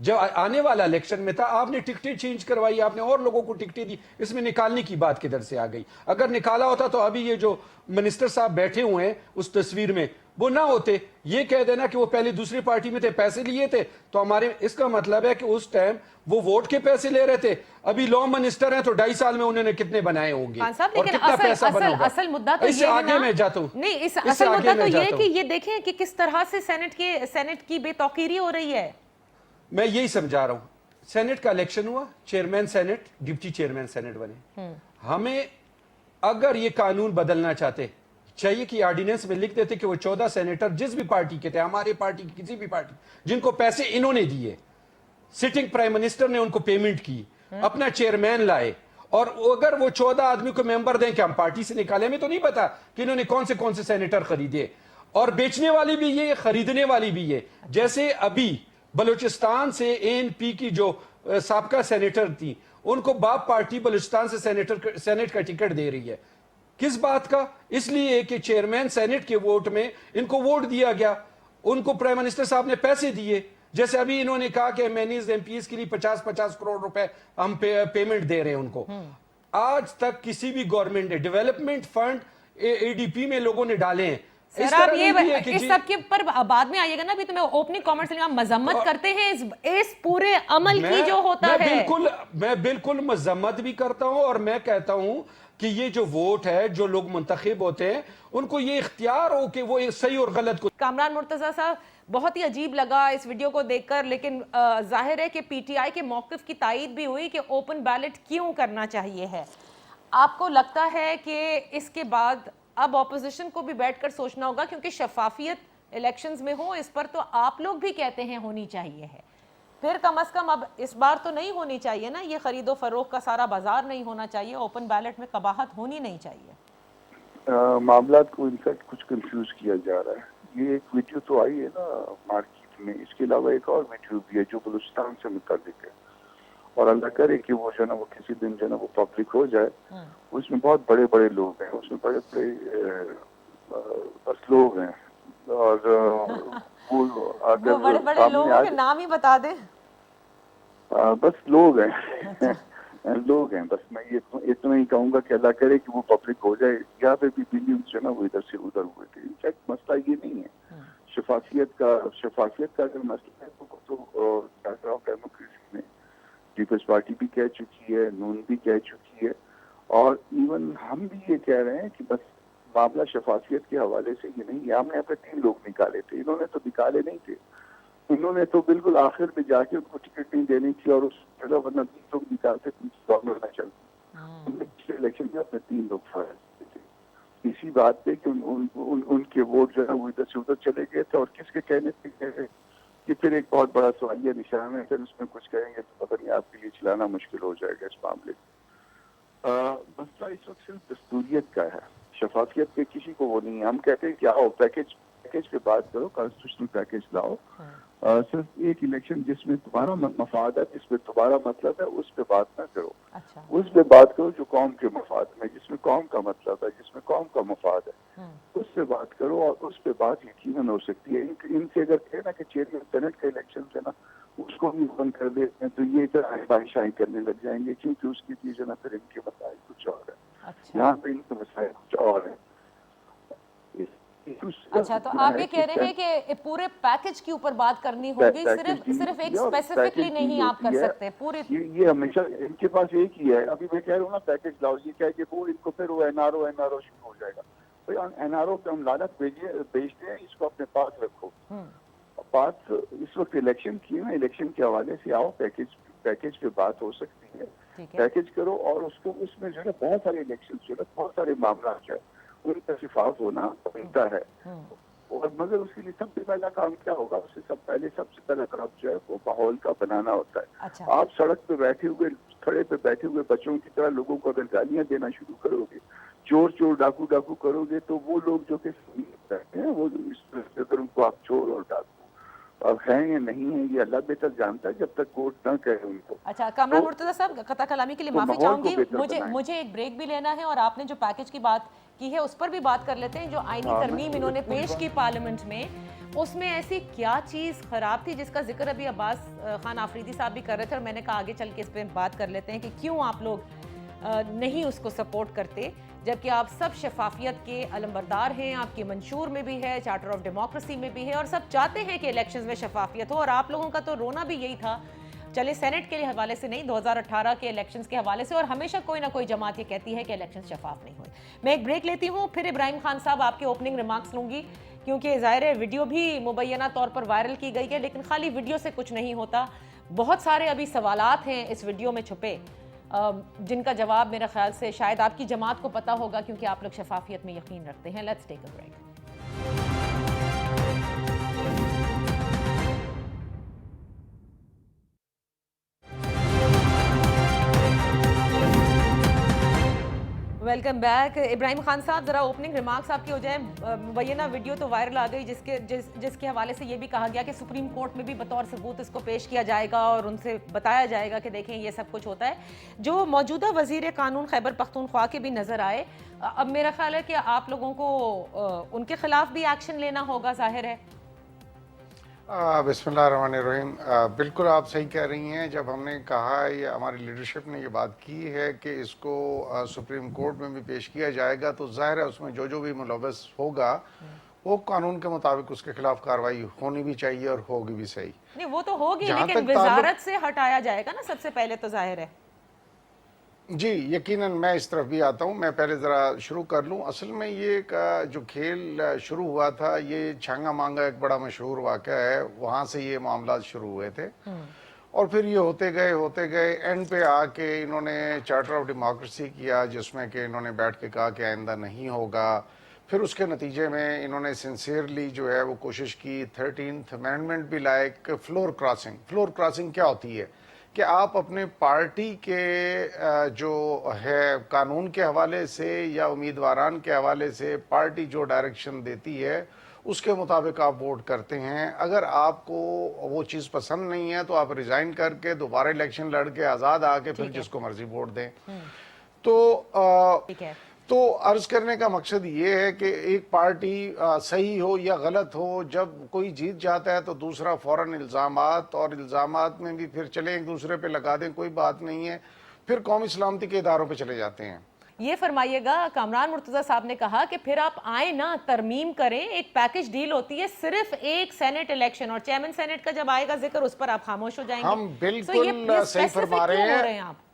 جب آنے والا الیکشن میں تھا آپ نے ٹکٹیں چینج کروائی, آپ نے اور لوگوں کو ٹکٹیں دی, اس میں نکالنے کی بات کدھر سے آ گئی؟ اگر نکالا ہوتا تو ابھی یہ جو منسٹر صاحب بیٹھے ہوئے ہیں اس تصویر میں وہ نہ ہوتے. یہ کہہ دینا کہ وہ پہلے دوسری پارٹی میں تھے, پیسے لیے تھے, تو ہمارے اس کا مطلب ہے کہ اس ٹائم وہ ووٹ کے پیسے لے رہے تھے. ابھی لا منسٹر ہیں تو 2.5 سال میں انہوں نے کتنے بنائے ہوں گے اور کتنا پیسہ بنا ہوگا. اصل مدعا تو اس سے یہ ہے آگے میں جاتا ہوں, نہیں, اس اصل مدعا تو یہ ہے کہ یہ دیکھیں کہ کس طرح سے سینٹ کی بے توقیری ہو رہی ہے. میں یہی سمجھا رہا ہوں. سینٹ کا الیکشن ہوا, chairman senate, deputy chairman senate بنے. ہمیں اگر یہ قانون بدلنا چاہتے چاہیے کہ آرڈیننس میں لکھ دیتے کہ وہ 14 سینیٹر جس بھی پارٹی کے تھے, ہمارے پارٹی کی کسی بھی پارٹی, جن کو پیسے انہوں نے دیے, سٹنگ پرائم منسٹر نے ان کو پیمنٹ کی, اپنا چیئرمین لائے, اور اگر وہ 14 آدمی کو ممبر دیں کہ ہم پارٹی سے نکالے, ہمیں تو نہیں پتا کہ انہوں نے کون سے سینیٹر خریدے, اور بیچنے والی بھی یہ, خریدنے والی بھی یہ. جیسے ابھی بلوچستان سے اے این پی کی جو سابقہ سینیٹر تھی, ان کو باپ پارٹی بلوچستان سے سینیٹ کا ٹکٹ دے رہی ہے. کس بات کا؟ اس لیے کہ چیئرمین سینٹ کے ووٹ میں ان کو ووٹ دیا گیا, ان کو پرائم منسٹر صاحب نے پیسے دیے. جیسے ابھی انہوں نے کہا کہ مینیز ایم پیز کے لیے 50 کروڑ روپے ہم پیمنٹ دے رہے ہیں ان کو. آج تک کسی بھی گورنمنٹ نے ڈیولپمنٹ فنڈ اے ڈی پی میں لوگوں نے ڈالے ہیں. سر آپ یہ اس سب کے پر بعد میں آئیے گا نا, ابھی تو میں اوپننگ کامنٹس لیں, مذمت کرتے ہیں اس پورے عمل کی جو ہوتا ہے. میں بالکل مذمت بھی کرتا ہوں, اور میں کہتا ہوں کہ یہ جو ووٹ ہے, جو لوگ منتخب ہوتے ہیں ان کو یہ اختیار ہو کہ وہ صحیح اور غلط کو. کامران مرتضیٰ صاحب, بہت ہی عجیب لگا اس ویڈیو کو دیکھ کر, لیکن ظاہر ہے کہ پی ٹی آئی کے موقف کی تائید بھی ہوئی کہ اوپن بیلٹ کیوں کرنا چاہیے ہے. آپ کو لگتا ہے کہ اس کے بعد اب اپوزیشن کو بھی بیٹھ کر سوچنا ہوگا, کیونکہ شفافیت الیکشنز میں ہو, اس پر تو آپ لوگ بھی کہتے ہیں ہونی چاہیے ہے, پھر کم از کم اب اس بار تو نہیں ہونی چاہیے نا, یہ خرید و فروخت کا سارا بازار نہیں ہونا چاہیے, اوپن بیلٹ میں قباحت ہونی نہیں چاہیے. معاملات کو انفیکٹ کچھ کنفیوز کیا جا رہا ہے. یہ ایک ویڈیو تو آئی ہے نا مارکیٹ میں, اس کے علاوہ ایک اور ویڈیو بھی ہے جو بلوچستان سے متعلق ہے, اور اللہ کرے کہ وہ جو ہے نا وہ کسی دن جو ہے نا وہ پبلک ہو جائے. اس میں بہت بڑے بڑے لوگ ہیں, اس میں بڑے بڑے بس لوگ ہیں, اور وہ اگر بڑے بڑے لوگوں کے نام ہی بتا دیں. بس لوگ ہیں لوگ ہیں, بس میں یہ اتنا ہی کہوں گا کہ اللہ کرے کہ وہ پبلک ہو جائے. یہاں پہ بھی بلینس جو ہے نا وہ ادھر سے ادھر ہوئے تھے. انفیکٹ مسئلہ یہ نہیں ہے شفافیت کا اگر مسئلہ ہے تو ڈیموکریسی میں پیپلز پارٹی بھی کہہ چکی ہے, نون بھی کہہ چکی ہے, اور ایون ہم بھی یہ کہہ رہے ہیں کہ بس معاملہ شفافیت کے حوالے سے یہ نہیں ہے. ہم نے اپنے 3 لوگ نکالے تھے, انہوں نے تو نکالے نہیں تھے, انہوں نے تو بالکل آخر میں جا کے ان کو ٹکٹ نہیں دینی تھی, اور اس جگہ ورنہ 3 لوگ نکالتے گورنمنٹ نہ چلتی. پچھلے الیکشن میں اپنے 3 لوگ فائر تھے اسی بات پہ کہ ان کے ووٹ جو ہے وہ ادھر سے ادھر چلے گئے تھے, اور کس کے کہنے پہ کہہ رہے کہ پھر ایک بہت بڑا سوالیہ نشان ہے, پھر اس میں کچھ کہیں گے تو پتہ نہیں آپ کے لیے چلانا مشکل ہو جائے گا اس معاملے میں. مسئلہ اس وقت صرف دستوریت کا ہے, شفافیت پہ کسی کو وہ نہیں ہے. ہم کہتے ہیں کہ آؤ پیکیج پہ بات کرو, کانسٹیٹیوشنل پیکیج لاؤ, صرف ایک الیکشن جس میں تمہارا مفاد ہے, جس میں تمہارا مطلب ہے, اس پہ بات نہ کرو. اس پہ بات کرو جو قوم کے مفاد میں, جس میں قوم کا مطلب ہے, جس میں قوم کا مفاد ہے, اس پہ بات کرو, اور اس پہ بات یقیناً ہو سکتی ہے. ان سے اگر کہے نا کہ چیئرمین سینٹ کا الیکشن ہے نا اس کو بھی بند کر دیتے ہیں تو یہ پھر بادشاہی کرنے لگ جائیں گے, کیونکہ اس کی چیز ہے نا پھر ان کے مسائل کچھ اور ہے, یہاں پہ ان کے مسائل کچھ اور ہیں. اچھا, تو آپ یہ کہہ رہے ہیں کہ پورے پیکج کے اوپر بات کرنی ہوگی, صرف ایک اسپیسیفکلی نہیں آپ کر سکتے پورے. یہ ہمیشہ ان کے پاس ایک ہی ہے. ابھی میں کہہ رہا ہوں نا پیکج لاؤ, یہ کہہ کہ وہ ان کو پھر وہ این آر او شروع ہو جائے گا. این آر او پہ ہم لالچ بھیجتے ہیں, اس کو اپنے پاس رکھو. بات اس وقت الیکشن کی ہے نا, الیکشن کے حوالے سے آؤ, پیکج پہ بات ہو سکتی ہے, پیکج کرو, اور اس میں جو ہے بہت سارے الیکشن جو ہے بہت سارے معاملات ہیں, ان کا شفاف ہونا بنتا ہے. اور مگر اس کے لیے سب سے پہلا کام کیا ہوگا, اس سے سب سے پہلا کام جو ہے وہ ماحول کا بنانا ہوتا ہے. آپ سڑک پہ کھڑے پہ بیٹھے ہوئے بچوں کی طرح لوگوں کو اگر گالیاں دینا شروع کرو گے, چور ڈاکو کرو گے, تو وہ لوگ جو کہ ہیں وہ اگر ان کو آپ چور اور ڈاکو اب ہیں یا نہیں ہیں یہ اللہ بہتر جانتا ہے، جب تک کورٹ نہ کہے ان کو. اچھا کامران مرتضیٰ صاحب، قطع کلامی کے لیے تو معافی ماحول چاہوں کو گی، بہتر مجھے ایک بریک بھی لینا ہے، اور آپ نے جو پیکج کی بات کی ہے اس پر بھی بات کر لیتے ہیں. جو آئینی ترمیم انہوں نے پیش کی پارلیمنٹ میں، اس میں ایسی کیا چیز خراب تھی جس کا ذکر ابھی عباس خان آفریدی صاحب بھی کر رہے تھے، اور میں نے کہا آگے چل کے اس پہ بات کر لیتے ہیں کہ کیوں آپ لوگ نہیں اس کو سپورٹ کرتے، جبکہ آپ سب شفافیت کے علمبردار ہیں، آپ کی منشور میں بھی ہے، چارٹر آف ڈیموکریسی میں بھی ہے، اور سب چاہتے ہیں کہ الیکشنز میں شفافیت ہو. اور آپ لوگوں کا تو رونا بھی یہی تھا، چلے سینٹ کے حوالے سے نہیں، 2018 کے الیکشنز کے حوالے سے، اور ہمیشہ کوئی نہ کوئی جماعت یہ کہتی ہے کہ الیکشنز شفاف نہیں ہوئے. میں ایک بریک لیتی ہوں، پھر ابراہیم خان صاحب آپ کے اوپننگ ریمارکس لوں گی، کیونکہ ظاہر ہے ویڈیو بھی مبینہ طور پر وائرل کی گئی ہے، لیکن خالی ویڈیو سے کچھ نہیں ہوتا. بہت سارے ابھی سوالات ہیں اس ویڈیو میں چھپے، جن کا جواب میرا خیال سے شاید آپ کی جماعت کو پتا ہوگا، کیونکہ آپ لوگ شفافیت میں یقین رکھتے ہیں. Let's take a break. Welcome back. Ibrahim Khan Sahab, ذرا اوپننگ ریمارکس آپ کی ہو جائیں. مبینہ ویڈیو تو وائرل آ گئی جس کے حوالے سے یہ بھی کہا گیا کہ سپریم کورٹ میں بھی بطور ثبوت اس کو پیش کیا جائے گا اور ان سے بتایا جائے گا کہ دیکھیں یہ سب کچھ ہوتا ہے. جو موجودہ وزیر قانون خیبر پختونخوا کے بھی نظر آئے، اب میرا خیال ہے کہ آپ لوگوں کو ان کے خلاف بھی ایکشن لینا ہوگا، ظاہر ہے. بسم اللہ الرحمن الرحیم. بالکل آپ صحیح کہہ رہی ہیں. جب ہم نے کہا، یہ ہماری لیڈرشپ نے یہ بات کی ہے کہ اس کو سپریم کورٹ میں بھی پیش کیا جائے گا، تو ظاہر ہے اس میں جو بھی ملوث ہوگا وہ قانون کے مطابق اس کے خلاف کارروائی ہونی بھی چاہیے اور ہوگی بھی صحیح. نہیں وہ تو ہوگی، جہاں لیکن تک وزارت سے ہٹایا جائے گا نا سب سے پہلے، تو ظاہر ہے. جی یقیناً میں اس طرف بھی آتا ہوں. میں پہلے ذرا شروع کر لوں. اصل میں یہ جو کھیل شروع ہوا تھا، یہ چھانگا مانگا ایک بڑا مشہور واقعہ ہے، وہاں سے یہ معاملات شروع ہوئے تھے، اور پھر یہ ہوتے گئے اینڈ پہ آ کے انہوں نے چارٹر آف ڈیموکریسی کیا، جس میں کہ انہوں نے بیٹھ کے کہا کہ آئندہ نہیں ہوگا. پھر اس کے نتیجے میں انہوں نے سنسیئرلی جو ہے وہ کوشش کی، 13th امینڈمنٹ بھی لائک فلور کراسنگ کیا ہوتی ہے کہ آپ اپنے پارٹی کے جو ہے قانون کے حوالے سے یا امیدواران کے حوالے سے پارٹی جو ڈائریکشن دیتی ہے اس کے مطابق آپ ووٹ کرتے ہیں. اگر آپ کو وہ چیز پسند نہیں ہے تو آپ ریزائن کر کے دوبارہ الیکشن لڑ کے آزاد آ کے پھر جس کو مرضی ووٹ دیں. تو عرض کرنے کا مقصد یہ ہے کہ ایک پارٹی صحیح ہو یا غلط ہو، جب کوئی جیت جاتا ہے تو دوسرا فوراً الزامات میں بھی پھر چلیں ایک دوسرے پہ لگا دیں، کوئی بات نہیں ہے، پھر قومی سلامتی کے اداروں پہ چلے جاتے ہیں. یہ فرمائیے گا، کامران مرتضیٰ صاحب نے کہا کہ پھر آپ آئیں نا، ترمیم کریں، ایک پیکج ڈیل ہوتی ہے، صرف ایک سینٹ الیکشن، اور چیئرمین سینٹ کا جب آئے گا ذکر اس پر آپ خاموش ہو جائیں گے. ہم بالکل صحیح فرما رہے ہیں آپ.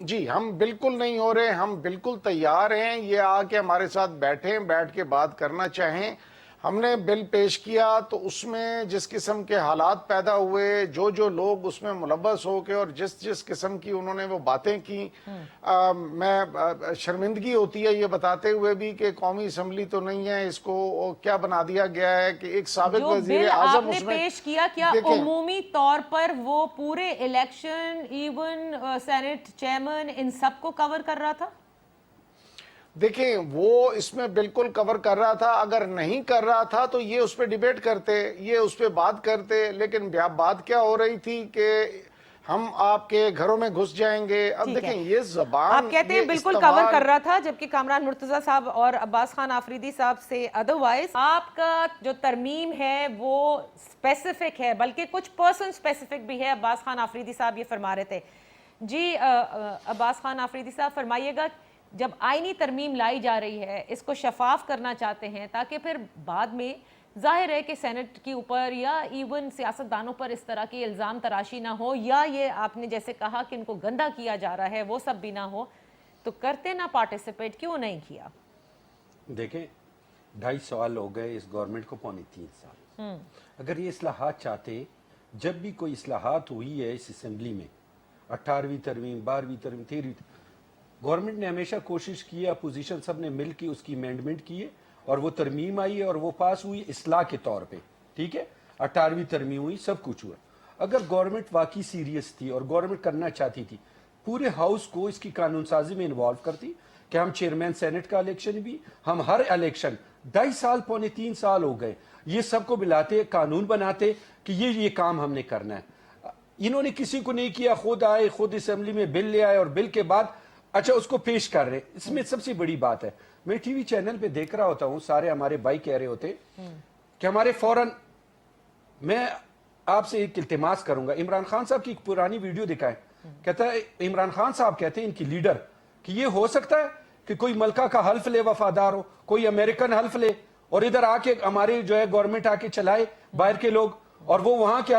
جی ہم بالکل نہیں ہو رہے، ہم بالکل تیار ہیں. یہ آ کے ہمارے ساتھ بیٹھیں، بیٹھ کے بات کرنا چاہیں. ہم نے بل پیش کیا تو اس میں جس قسم کے حالات پیدا ہوئے، جو لوگ اس میں ملوث ہو کے اور جس قسم کی انہوں نے وہ باتیں کی، میں شرمندگی ہوتی ہے یہ بتاتے ہوئے بھی کہ قومی اسمبلی تو نہیں ہے، اس کو کیا بنا دیا گیا ہے کہ ایک سابق وزیر اعظم اس میں پیش کیا، کیا عمومی طور پر وہ پورے الیکشن ایون سینٹ چیئرمین ان سب کو کور کر رہا تھا؟ دیکھیں وہ اس میں بالکل کور کر رہا تھا. اگر نہیں کر رہا تھا تو یہ اس پہ ڈیبیٹ کرتے، یہ اس پہ بات کرتے. لیکن بات کیا ہو رہی تھی کہ ہم آپ کے گھروں میں گھس جائیں گے. اب دیکھیں یہ زبان آپ کہتے ہیں بالکل کور کر رہا تھا، جبکہ کامران مرتضیٰ صاحب اور عباس خان آفریدی صاحب سے ادروائز آپ کا جو ترمیم ہے وہ اسپیسیفک ہے، بلکہ کچھ پرسن اسپیسیفک بھی ہے. عباس خان آفریدی صاحب یہ فرما رہے تھے. جی عباس خان آفریدی صاحب فرمائیے گا، جب آئینی ترمیم لائی جا رہی ہے، اس کو شفاف کرنا چاہتے ہیں تاکہ پھر بعد میں ظاہر ہے کہ سینٹ کے اوپر یا ایون سیاستدانوں پر اس طرح کی الزام تراشی نہ ہو، یا یہ آپ نے جیسے کہا کہ ان کو گندا کیا جا رہا ہے وہ سب بھی نہ ہو، تو کرتے نہ پارٹیسپیٹ، کیوں نہیں کیا؟ دیکھیں 2.5 سال ہو گئے اس گورنمنٹ کو، 3.25 سال. اگر یہ اصلاحات چاہتے، جب بھی کوئی اصلاحات ہوئی ہے اس اسمبلی میں، 18ویں ترمیم، 12ویں ترمیم، 13ویں، گورنمنٹ نے ہمیشہ کوشش کی ہے، اپوزیشن سب نے مل کے اس کی امینڈمنٹ کی ہے اور وہ ترمیم آئی ہے اور وہ پاس ہوئی اصلاح کے طور پہ. ٹھیک ہے، 18ویں ترمیم ہوئی، سب کچھ ہوا. اگر گورنمنٹ واقعی سیریس تھی اور گورنمنٹ کرنا چاہتی تھی، پورے ہاؤس کو اس کی قانون سازی میں انوالو کرتی کہ ہم چیئرمین سینٹ کا الیکشن بھی، ہم ہر الیکشن 2.5 سال 3.25 سال ہو گئے، یہ سب کو بلاتے، قانون بناتے کہ یہ کام ہم نے کرنا ہے. انہوں نے کسی کو نہیں کیا, خود آئے, خود اسمبلی میں بل لے آئے اور بل کے بعد اچھا اس کو پیش کر رہے. اس میں سب سے بڑی بات ہے, میں ٹی وی چینل پہ دیکھ رہا ہوتا ہوں, سارے ہمارے بھائی کہہ رہے ہوتے کہ ہمارے فوراً, میں آپ سے ایک التماس کروں گا, عمران خان صاحب کی ایک پرانی ویڈیو دکھائیں. کہتا ہے عمران خان صاحب کہتے ہیں ان کی لیڈر کہ یہ ہو سکتا ہے کہ کوئی ملکہ کا حلف لے وفادار ہو, کوئی امریکن حلف لے اور ادھر آ کے ہمارے جو ہے گورنمنٹ آ کے چلائے باہر کے لوگ, اور وہ وہاں کے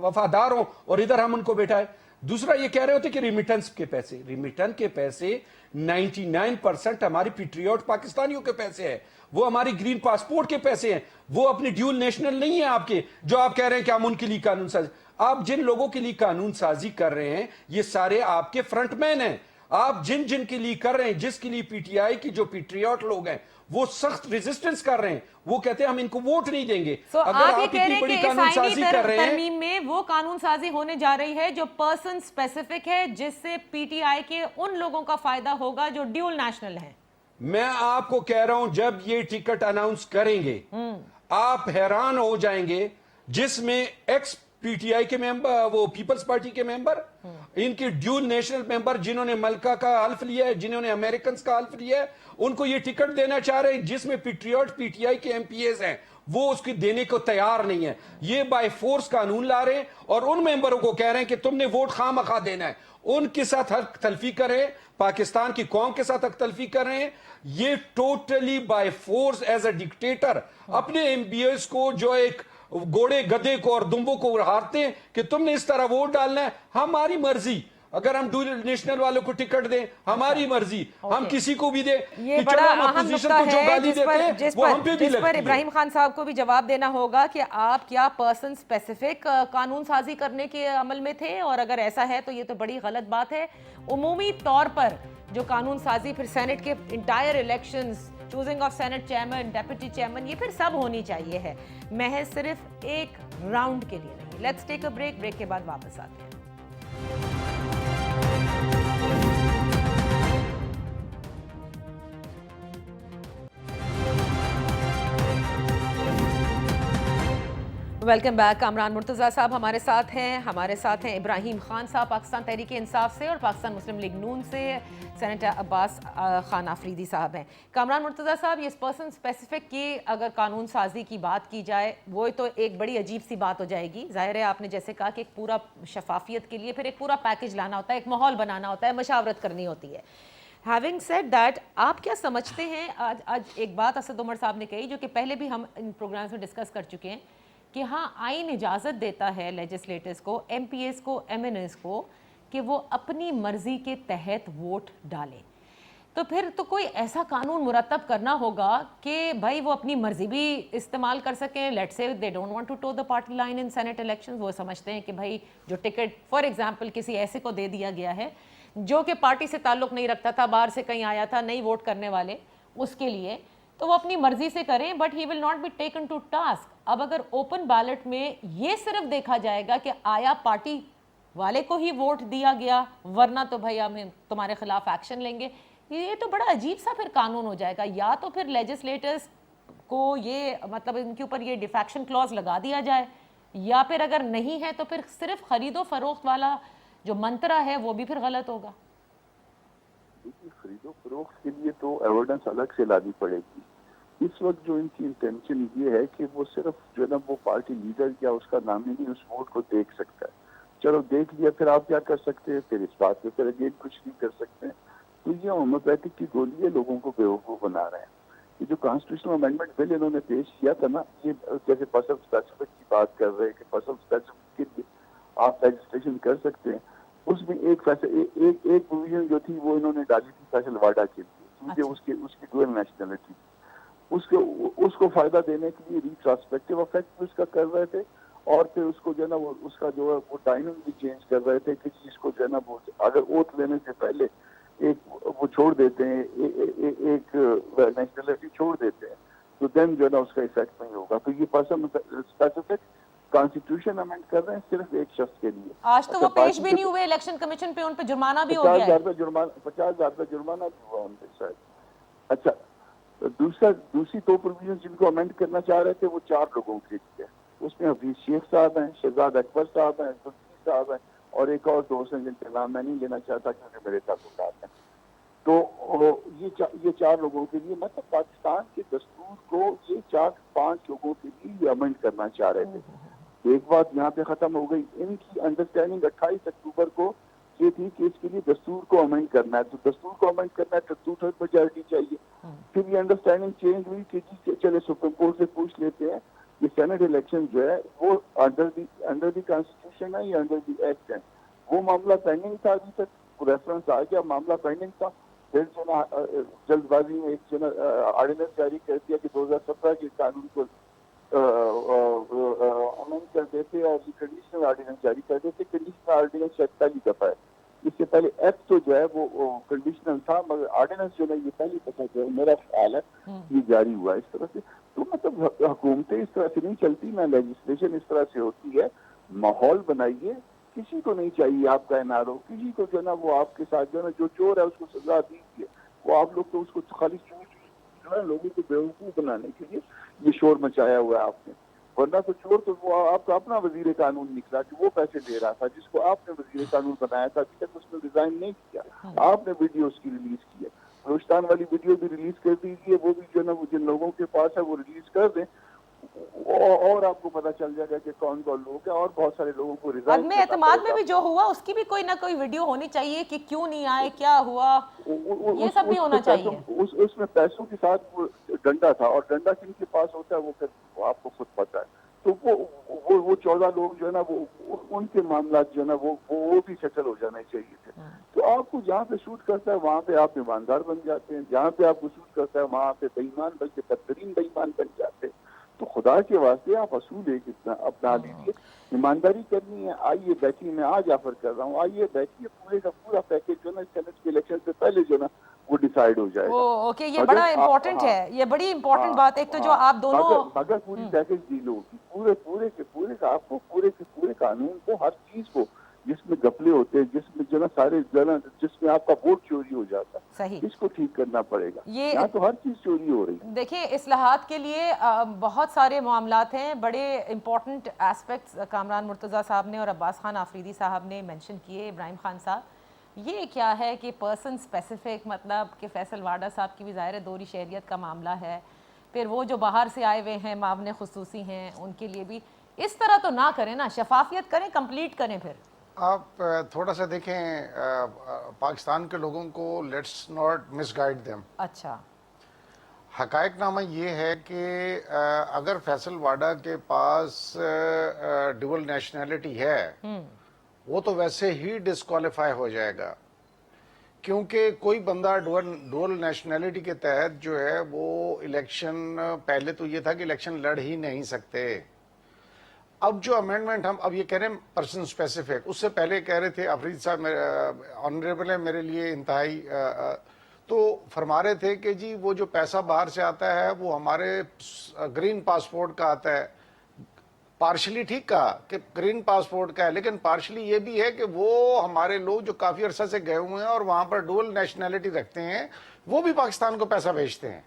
وفادار ہوں اور ادھر ہم ان کو بیٹھائے. دوسرا یہ کہہ رہے ہوتے کہ ریمیٹنس کے پیسے 99% ہماری پیٹریوٹ پاکستانیوں کے پیسے ہیں, وہ ہماری گرین پاسپورٹ کے پیسے ہیں, وہ اپنی ڈیول نیشنل نہیں ہیں آپ کے, جو آپ کہہ رہے ہیں کہ ہم ان کے لیے قانون سازی. آپ جن لوگوں کے لیے قانون سازی کر رہے ہیں یہ سارے آپ کے فرنٹ مین ہیں. آپ جن کے لیے کر رہے ہیں, جس کے لیے پی ٹی آئی کی جو پیٹریوٹ لوگ ہیں وہ سخت ریزسٹنس کر رہے ہیں, وہ کہتے ہیں ہم ان کو ووٹ نہیں دیں گے. اگر آپ یہ کہہ رہے ہیں کہ اس آئینی ترمیم میں وہ قانون سازی ہونے جا رہی ہے جو پرسن اسپیسیفک ہے, جس سے پی ٹی آئی کے ان لوگوں کا فائدہ ہوگا جو ڈیول نیشنل ہیں. میں آپ کو کہہ رہا ہوں جب یہ ٹکٹ اناؤنس کریں گے آپ حیران ہو جائیں گے, جس میں ایکس پی ٹی آئی کے ممبر, وہ پیپلز پارٹی کے ممبر, ان کی ڈیول نیشنل ممبر جنہوں نے ملکہ کا حلف لیا ہے, جنہوں نے امریکنز کا حلف لیا ہے, ان کو یہ ٹکٹ دینا چاہ رہے ہیں جس میں پیٹریوٹ پی ٹی آئی کے ایم پی ایز ہیں, وہ اس کی دینے کو تیار نہیں ہے. یہ بائی فورس قانون لا رہے ہیں اور ان ممبروں کو کہہ رہے ہیں کہ تم نے ووٹ خواہ مخواہ دینا ہے. ان کے ساتھ حق تلفی کر رہے ہیں, پاکستان کی قوم کے ساتھ حق تلفی کر رہے ہیں. یہ totally by force as a dictator اپنے ایم پی ایز کو, جو ایک گھوڑے گدے کو اور دمبوں کو ہارتے ہیں کہ تم نے اس طرح ووٹ ڈالنا ہے, ہماری مرضی. اگر ہم ڈیول نیشنل والوں کو ٹکٹ دیں ہماری مرضی, ہم کسی کو بھی دیں. یہ بڑا اہم نقطہ ہے جس پر ابراہیم خان صاحب کو بھی جواب دینا ہوگا کہ آپ کیا پرسن اسپیسیفک قانون سازی کرنے کے عمل میں تھے, اور اگر ایسا ہے تو یہ تو بڑی غلط بات ہے. عمومی طور پر جو قانون سازی پھر سینٹ کے entire elections, choosing of Senate chairman, deputy chairman, یہ پھر سب ہونی چاہیے ہے, محض صرف ایک راؤنڈ کے لیے نہیں. Let's take a break, break کے بعد واپس آتے ہیں. Welcome back. کامران مرتضیٰ صاحب ہمارے ساتھ ہیں ابراہیم خان صاحب پاکستان تحریک انصاف سے, اور پاکستان مسلم لیگ نون سے سینیٹر عباس خان آفریدی صاحب ہیں. کامران مرتضیٰ صاحب, یہ پرسن اسپیسیفک کی اگر قانون سازی کی بات کی جائے وہ تو ایک بڑی عجیب سی بات ہو جائے گی. ظاہر ہے آپ نے جیسے کہا کہ ایک پورا شفافیت کے لیے پھر ایک پورا پیکج لانا ہوتا ہے, ایک ماحول بنانا ہوتا ہے, مشاورت کرنی ہوتی ہے. ہیونگ سیڈ دیٹ, آپ کیا سمجھتے ہیں, آج ایک بات اسد عمر صاحب نے کہی جو کہ پہلے بھی ہم ان پروگرامز میں ڈسکس کر چکے ہیں, کہ ہاں آئین اجازت دیتا ہے لیجسلیٹرز کو, ایم پی ایز کو, ایم این ایز کو, کہ وہ اپنی مرضی کے تحت ووٹ ڈالیں. تو پھر تو کوئی ایسا قانون مرتب کرنا ہوگا کہ بھائی وہ اپنی مرضی بھی استعمال کر سکیں. Let's say they don't want to toe the party line in Senate elections, وہ سمجھتے ہیں کہ بھائی جو ٹکٹ فار ایگزامپل کسی ایسے کو دے دیا گیا ہے جو کہ پارٹی سے تعلق نہیں رکھتا تھا, باہر سے کہیں آیا تھا, نہیں ووٹ کرنے والے, اس کے لیے تو وہ اپنی مرضی سے کریں, but he will not be taken to task. اب اگر اوپن بیلٹ میں یہ صرف دیکھا جائے گا کہ آیا پارٹی والے کو ہی ووٹ دیا گیا, ورنہ تو بھائی ہم تمہارے خلاف ایکشن لیں گے, یہ تو بڑا عجیب سا پھر قانون ہو جائے گا. یا تو پھر لیجسلیٹرز کو یہ مطلب ان کے اوپر یہ ڈیفیکشن کلوز لگا دیا جائے, یا پھر اگر نہیں ہے تو پھر صرف خرید و فروخت والا جو منترا ہے وہ بھی پھر غلط ہوگا. خرید و فروخت کے لیے تو ایویڈنس الگ سے لانی پڑے گی. اس وقت جو ان کی انٹینشن یہ ہے کہ وہ صرف جو ہے نا وہ پارٹی لیڈر یا اس کا نامزد اس ووٹ کو دیکھ سکتا ہے. چلو دیکھ لیا, پھر آپ کیا کر سکتے ہیں, پھر اس بات پہ پھر اگین کچھ نہیں کر سکتے. تو یہ ہومیوپیتھک کی گولی ہے, لوگوں کو بیوقوف بنا رہے ہیں. یہ جو کانسٹیٹیوشنل امینڈمنٹ بل انہوں نے پیش کیا تھا نا, یہ جیسے پرسن اسپیسیفک کی بات کر رہے ہیں کہ پرسن اسپیسیفک کے لیے آپ لیجسلیشن کر سکتے ہیں. اس میں ایک پروویژن جو تھی وہ انہوں نے ڈالی تھی فیصل واڈا کے لیے, کیونکہ اس کی ڈوئل نیشنلٹی, اس کو فائدہ دینے کے لیے ریٹراسپیکٹو افیکٹ اس کا کر رہے تھے, اور پھر اس کو جو ہے نا اس کا جو ہے وہ ٹائمنگ بھی چینج کر رہے تھے کہ اس کو جو ہے نا وہ اگر اوتھ لینے سے پہلے ایک وہ چھوڑ دیتے ہیں, ایک نیشنلٹی چھوڑ دیتے ہیں, تو دین جو ہے نا اس کا افیکٹ نہیں ہوگا. تو یہ پرسن اسپیسیفک کانسٹیٹیوشن امینڈ کر رہے ہیں صرف ایک شخص کے لیے. آج تو وہ پیش بھی نہیں ہوئے الیکشن کمیشن پہ, ان پہ جرمانہ بھی ہو گیا ہے, 50,000 کا جرمانہ بھی ہوا ان پہ شاید. اچھا, دوسری دو پروویژن جن کو امینڈ کرنا چاہ رہے تھے وہ 4 لوگوں کے لیے, اس میں حفیظ شیخ صاحب ہیں, شہزاد اکبر صاحب ہیں, زلفی صاحب ہیں, اور ایک اور دوست ہیں جن کے نام میں نہیں لینا چاہتا کیونکہ میرے تعلقات ہیں. تو یہ 4 لوگوں کے لیے, مطلب پاکستان کے دستور کو یہ 4-5 لوگوں کے لیے یہ امینڈ کرنا چاہ رہے تھے. ایک بات یہاں پہ ختم ہو گئی. ان کی انڈرسٹینڈنگ 28 اکتوبر کو یہ تھی کہ اس کے لیے دستور کو امینڈ کرنا ہے, تو دستور کو امینڈ کرنا ہے تو 2/3 میجارٹی چاہیے. پھر یہ انڈرسٹینڈنگ چینج ہوئی کہ جی چلے سپریم کورٹ سے پوچھ لیتے ہیں یہ سینٹ الیکشن جو ہے وہ انڈر دی کانسٹیٹیوشن ہے یا انڈر دی ایکٹ ہے. وہ معاملہ پینڈنگ تھا, ابھی تک ریفرنس آ گیا, معاملہ پینڈنگ تھا. پھر جو نا جلد بازی میں ایک جو نا آرڈیننس جاری کر دیا کہ 2017 کے قانون کو امینڈ کر دیتے اور یہ کنڈیشنل آرڈیننس جاری کر دیتے. کنڈیشنل آرڈیننس شاید پہلی دفعہ ہے. اس سے پہلے ایکٹ تو جو ہے وہ کنڈیشنل تھا, مگر آرڈیننس جو ہے یہ پہلی دفعہ جو ہے میرا خیال ہے یہ جاری ہوا اس طرح سے. تو مطلب حکومتیں اس طرح سے نہیں چلتی, نہ لیجسلیشن اس طرح سے ہوتی ہے. ماحول بنائیے, کسی کو نہیں چاہیے آپ کا این آر او, کسی کو جو ہے نا وہ آپ کے ساتھ جو ہے نا جو چور ہے اس کو سزا دیجیے. وہ آپ لوگ تو اس کو خالی جو ہے لوگوں کو بیوقوف بنانے کے لیے یہ شور مچایا ہوا ہے آپ نے. ورنہ تو چور تو وہ آپ کا اپنا وزیر قانون نکلا کہ وہ پیسے دے رہا تھا, جس کو آپ نے وزیر قانون بنایا تھا. ابھی تک اس نے ریزائن نہیں کیا, آپ نے ویڈیو اس کی ریلیز کی ہے. بلوچستان والی ویڈیو بھی ریلیز کر دیجیے, وہ بھی جو ہے نا جن لوگوں کے پاس ہے وہ ریلیز کر دیں, اور آپ کو پتہ چل جائے گا کہ کون کون لوگ ہیں. اور بہت سارے لوگوں کو ریزائن عدم اعتماد میں بھی جو ہوا اس کی بھی کوئی نہ کوئی ویڈیو ہونی چاہیے کہ کیوں نہیں آئے, کیا ہوا, یہ سب بھی ہونا چاہیے. اس میں پیسوں کے ساتھ وہ ڈنڈا تھا, اور ڈنڈا کن کے پاس ہوتا ہے وہ پھر آپ کو خود پتہ ہے. تو وہ 14 لوگ جو ہے نا وہ ان کے معاملات جو ہے نا وہ بھی سیٹل ہو جانے چاہیے تھے. تو آپ کو جہاں پہ سوٹ کرتا ہے وہاں پہ آپ ایماندار بن جاتے ہیں, جہاں پہ آپ کو سوٹ کرتا ہے وہاں پہ بے ایمان بلکہ بدترین بے ایمان بن جاتے ہیں. تو خدا کے واسطے آپ اصول ایک اپنا لیجیے, ایمانداری کرنی ہے. آئیے بیٹھیے, میں آج آفر کر رہا ہوں, آئیے بیٹھیے, پورے کا پورا پیکج جو ہے نا سینٹ کے الیکشن سے پہلے جو ہے نا وہ ڈیسائیڈ ہو جائے گا. اوکے, یہ بڑا امپورٹنٹ ہے, یہ بڑی امپورٹنٹ بات. ایک تو جو آپ دونوں مگر پوری پیکج ڈیل ہوگی, پورے کے پورے کا آپ کو پورے کے پورے قانون کو, ہر چیز کو, جس میں گپلے ہوتے ہیں, جس میں جو نا سارے جس میں آپ کا ووٹ چوری ہو جاتا ہے, صحیح, اس کو ٹھیک کرنا پڑے گا. یہ یہاں تو ہر چیز چوری ہو رہی ہے. دیکھیں اصلاحات کے لیے بہت سارے معاملات ہیں. بڑے امپورٹنٹ ایسپیکٹس کامران مرتضیٰ صاحب نے اور عباس خان آفریدی صاحب نے مینشن کیے. ابراہیم خان صاحب, یہ کیا ہے کہ پرسن اسپیسیفک, مطلب کہ فیصل واڈا صاحب کی بھی ظاہر دوہری شہریت کا معاملہ ہے, پھر وہ جو باہر سے آئے ہوئے ہیں معاون خصوصی ہیں ان کے لیے بھی اس طرح تو نہ کریں نا, شفافیت کریں, کمپلیٹ کریں. پھر آپ تھوڑا سا دیکھیں پاکستان کے لوگوں کو, let's not miss guide them. اچھا, حقائق نامہ یہ ہے کہ اگر فیصل واڈا کے پاس ڈبل نیشنلٹی ہے وہ تو ویسے ہی ڈسکوالیفائی ہو جائے گا, کیونکہ کوئی بندہ ڈول نیشنلٹی کے تحت جو ہے وہ الیکشن, پہلے تو یہ تھا کہ الیکشن لڑ ہی نہیں سکتے. اب جو امینڈمنٹ ہم اب یہ کہہ رہے ہیں پرسن اسپیسیفک, اس سے پہلے کہہ رہے تھے افرید صاحب آنریبل ہے میرے لیے انتہائی, تو فرما رہے تھے کہ جی وہ جو پیسہ باہر سے آتا ہے وہ ہمارے گرین پاسپورٹ کا آتا ہے. پارشلی ٹھیک کہا کہ گرین پاسپورٹ کا ہے, لیکن پارشلی یہ بھی ہے کہ وہ ہمارے لوگ جو کافی عرصہ سے گئے ہوئے ہیں اور وہاں پر ڈول نیشنلٹی رکھتے ہیں وہ بھی پاکستان کو پیسہ بھیجتے ہیں.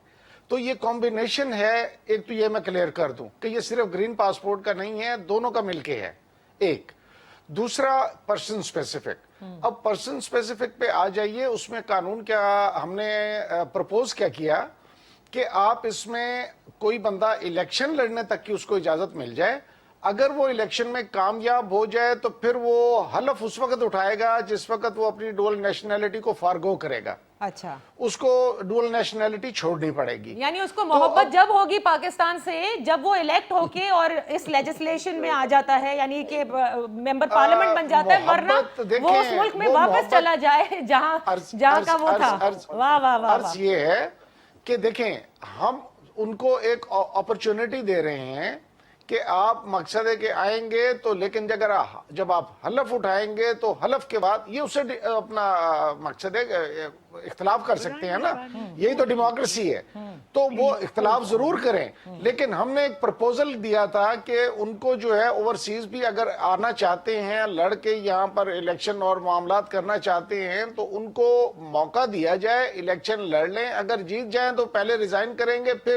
تو یہ کمبینیشن ہے. ایک تو یہ میں کلیئر کر دوں کہ یہ صرف گرین پاسپورٹ کا نہیں ہے, دونوں کا مل کے ہے. ایک دوسرا پرسن اسپیسیفک. اب پرسن اسپیسیفک پہ آ جائیے, اس میں قانون کیا ہم نے پرپوز کیا کہ آپ اس میں کوئی بندہ الیکشن لڑنے تک کی اس کو اجازت مل جائے. اگر وہ الیکشن میں کامیاب ہو جائے تو پھر وہ حلف اس وقت اٹھائے گا جس وقت وہ اپنی ڈول نیشنلٹی کو فارگو کرے گا. اچھا, اس کو ڈول نیشنلٹی چھوڑنی پڑے گی. یعنی اس کو محبت جب ہوگی پاکستان سے, جب وہ الیکٹ ہو کے اور اس لیجسلیشن میں آ جاتا ہے, یعنی کہ ممبر پارلیمنٹ بن جاتا ہے, ورنہ وہ اس ملک میں واپس چلا جائے جہاں کا وہ تھا. واہ واہ واہ. عرض یہ ہے کہ دیکھیں ہم ان کو ایک اپرچونٹی دے رہے ہیں کہ آپ مقصد ہے کہ آئیں گے تو, لیکن جب آپ حلف اٹھائیں گے تو حلف کے بعد یہ اسے اپنا مقصد ہے اختلاف کر سکتے ہیں نا, یہی تو ڈیموکریسی ہے. تو وہ اختلاف ضرور کریں, لیکن ہم نے ایک پرپوزل دیا تھا کہ ان کو جو ہے اوورسیز بھی اگر آنا چاہتے ہیں, لڑ کے یہاں پر الیکشن اور معاملات کرنا چاہتے ہیں, تو ان کو موقع دیا جائے, الیکشن لڑ لیں, اگر جیت جائیں تو پہلے ریزائن کریں گے, پھر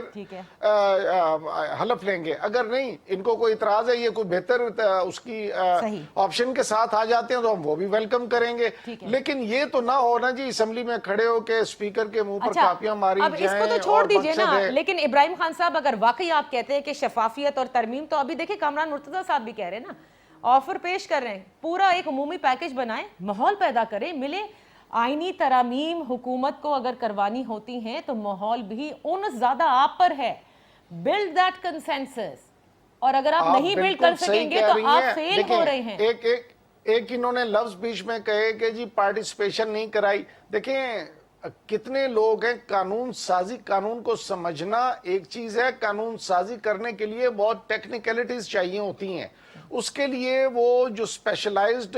حلف لیں گے. اگر نہیں ان کو کوئی اعتراض ہے, یہ کوئی بہتر اس کی آپشن کے ساتھ آ جاتے ہیں, تو ہم وہ بھی ویلکم کریں گے. لیکن یہ تو نہ ہونا جی اسمبلی میں کھڑے ہو کے اسپیکر کے منہ پر کاپیاں ماری اب جائیں. اس کو تو چھوڑ دیجئے نا, لیکن ابراہیم خان صاحب اگر واقعی آپ کہتے ہیں کہ شفافیت اور ترمیم, تو ابھی دیکھیں کامران مرتضیٰ صاحب بھی کہہ رہے ہیں نا, آفر پیش کر رہے ہیں, پورا ایک عمومی پیکج بنائیں, ماحول پیدا کریں, ملے. آئینی ترامیم حکومت کو اگر کروانی ہوتی ہیں تو ماحول بھی ان زیادہ آپ پر ہے. بلڈ دیٹ کنسنسس, اور اگر آپ نہیں بلڈ کر سکیں گے تو آپ فیل ہو رہے ہیں. ایک انہوں نے لفظ بیچ میں کہے کہ جی پارٹیسپیشن نہیں کرائی. دیکھیں کتنے لوگ ہیں, قانون سازی, قانون کو سمجھنا ایک چیز ہے, قانون سازی کرنے کے لیے بہت ٹیکنیکلٹیز چاہیے ہوتی ہیں. اس کے لیے وہ جو اسپیشلائزڈ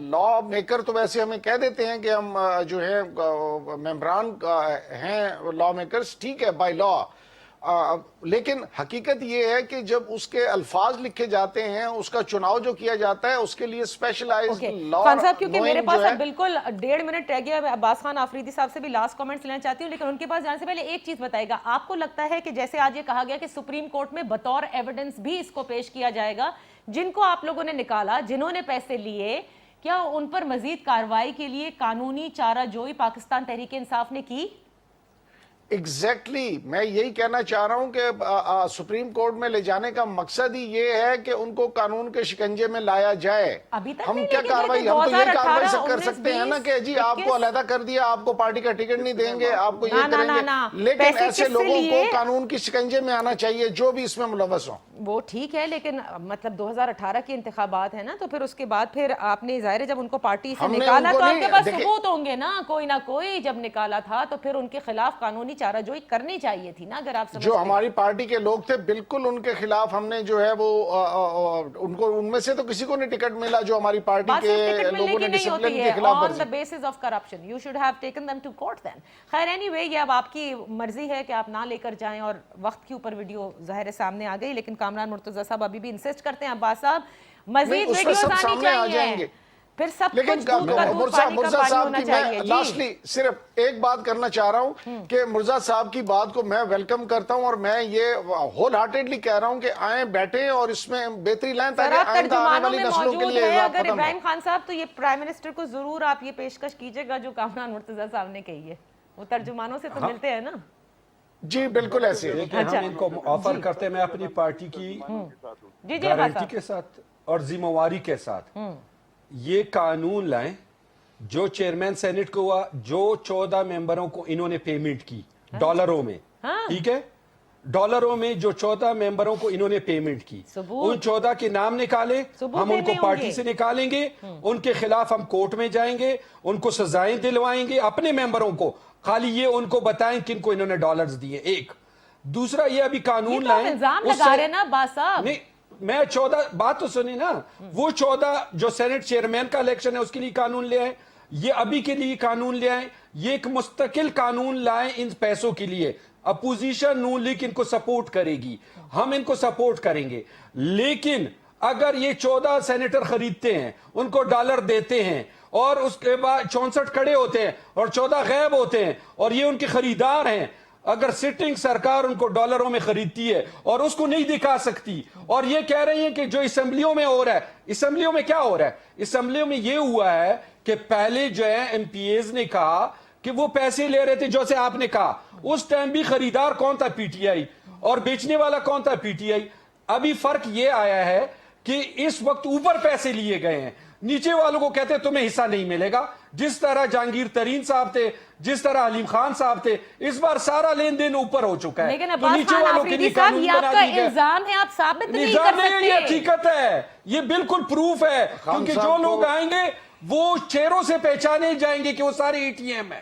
لا میکر, تو ویسے ہمیں کہہ دیتے ہیں کہ ہم جو ہے ممبران ہیں لا میکرز, ٹھیک ہے بائی لا, لیکن حقیقت یہ ہے کہ جب اس کے الفاظ لکھے جاتے ہیں, اس کا چناؤ جو کیا جاتا ہے, اس کے لیے اسپیشلائزڈ لا. خان صاحب کیونکہ میرے پاس اب بالکل 1.5 منٹ رہ گیا, عباس خان آفریدی صاحب سے بھی لاسٹ کامنٹس لینا چاہتی ہوں, لیکن ان کے پاس جانے سے پہلے ایک چیز بتائے گا, آپ کو لگتا ہے کہ جیسے آج یہ کہا گیا کہ سپریم کورٹ میں بطور ایویڈنس بھی اس کو پیش کیا جائے گا, جن کو آپ لوگوں نے نکالا, جنہوں نے پیسے لیے, کیا ان پر مزید کارروائی کے لیے قانونی چارہ جوئی پاکستان تحریک انصاف نے کی؟ ایگزیکٹلی میں یہی کہنا چاہ رہا ہوں کہ سپریم کورٹ میں لے جانے کا مقصد ہی یہ ہے کہ ان کو قانون کے شکنجے میں لایا جائے. ہم کیا کاروائی, ہم تو یہ کاروائی سے کر سکتے ہیں نا کہ جی آپ کو علیحدہ کر دیا, آپ کو پارٹی کا ٹکٹ نہیں دیں گے, آپ کو یہ کریں گے, لیکن ایسے لوگوں کو قانون کی شکنجے میں آنا چاہیے جو بھی اس میں ملوث ہوں. وہ ٹھیک ہے, لیکن مطلب 2018 کے انتخابات ہیں نا, تو پھر اس کے بعد پھر آپ نے ظاہر ہے جب ان کو پارٹی سے نکالا تو آپ کے پاس ثبوت ہوں گے نا, کوئی نہ کوئی. جب نکالا تھا تو پھر ان کے خلاف قانونی چارہ جوئی کرنی چاہیے تھی نا, اگر آپ سمجھتے ہیں. جو ہماری پارٹی کے لوگ تھے بالکل ان کے خلاف ہم نے جو ہے وہ ان میں سے تو کسی کو نہیں ٹکٹ ملا جو ہماری پارٹی کے لوگوں نے ڈسپلن کے خلاف ورزی. on the basis of corruption you should have taken them to court then. خیر anyway یہ اب آپ کی مرضی ہے کہ آپ نہ لے کر جائیں, اور وقت کے اوپر ویڈیو ظاہر سامنے آ گئی, لیکن کامران مرتضیٰ صاحب ابھی بھی انسسٹ کرتے ہیں, عباس صاحب مزید ویڈیوز آنی چاہیے, پھر سب کچھ دودھ کا دودھ پانی کا پانی ہونا چاہیے. لاسٹلی صرف ایک بات کرنا چاہ رہا ہوں کہ مرزا صاحب کی بات کو میں ویلکم کرتا ہوں, اور میں یہ ہول ہارٹیڈلی کہہ رہا ہوں کہ آئیں بیٹھیں اور اس میں بہتری لائیں تاکہ آئندہ آنے والی نسلوں کے لیے عذاب ختم ہو. ابراہیم خان صاحب تو یہ پرائم منسٹر کو ضرور آپ یہ پیشکش کیجئے گا جو کامران مرتضیٰ صاحب نے کہی ہے, وہ ترجمانوں سے تو ملتے ہیں نا. جی بالکل ایسے ہم ان کو آفر کرتے ہیں, میں اپنی پارٹی کی گارنٹی کے ساتھ اور ذمہ واری کے ساتھ یہ قانون لائیں جو چیئرمین سینٹ کو ہوا, جو 14 ممبروں کو انہوں نے پیمنٹ کی ڈالروں میں, ٹھیک ہے, ڈالروں میں جو 14 ممبروں کو انہوں نے پیمنٹ کی, ان 14 کے نام نکالے, ہم ان کو پارٹی سے نکالیں گے, ان کے خلاف ہم کورٹ میں جائیں گے, ان کو سزائیں دلوائیں گے, اپنے ممبروں کو, خالی یہ ان کو بتائیں کن کو انہوں نے ڈالرز دیے. ایک دوسرا یہ ابھی قانون لائیں, الزام لگا رہے نا عباس صاحب. میں 14 بات تو سنی نا, وہ 14 جو سینٹ چیئرمین کا الیکشن ہے اس کے لیے قانون لے آئیں, یہ ابھی کے لیے قانون لے آئیں, یہ ایک مستقل قانون لائیں ان پیسوں کے لیے. اپوزیشن نون لیگ ان کو سپورٹ کرے گی, ہم ان کو سپورٹ کریں گے, لیکن اگر یہ 14 سینیٹر خریدتے ہیں, ان کو ڈالر دیتے ہیں, اور اس کے بعد 64 کھڑے ہوتے ہیں اور 14 غائب ہوتے ہیں, اور یہ ان کے خریدار ہیں, اگر سٹنگ سرکار ان کو ڈالروں میں خریدتی ہے اور اس کو نہیں دکھا سکتی, اور یہ کہہ رہی ہیں کہ جو اسمبلیوں میں ہو رہا ہے, اسمبلیوں میں کیا ہو رہا ہے, اسمبلیوں میں یہ ہوا ہے کہ پہلے جو ہے ایم پی ایز نے کہا کہ وہ پیسے لے رہے تھے, جیسے آپ نے کہا اس ٹائم بھی خریدار کون تھا, پی ٹی آئی, اور بیچنے والا کون تھا, پی ٹی آئی. ابھی فرق یہ آیا ہے کہ اس وقت اوپر پیسے لیے گئے ہیں, نیچے والوں کو کہتے ہیں تمہیں حصہ نہیں ملے گا. جس طرح جہانگیر ترین صاحب تھے, جس طرح حلیم خان صاحب تھے, اس بار سارا لین دین اوپر ہو چکا ہے. لیکن عباس خان آفریدی صاحب یہ آپ کا الزام ہے, آپ ثابت نہیں کر سکتے. یہ حقیقت ہے, یہ بالکل پروف ہے, کیونکہ جو لوگ آئیں گے وہ چہروں سے پہچانے جائیں گے کہ وہ سارے ای ٹی ایم ہیں.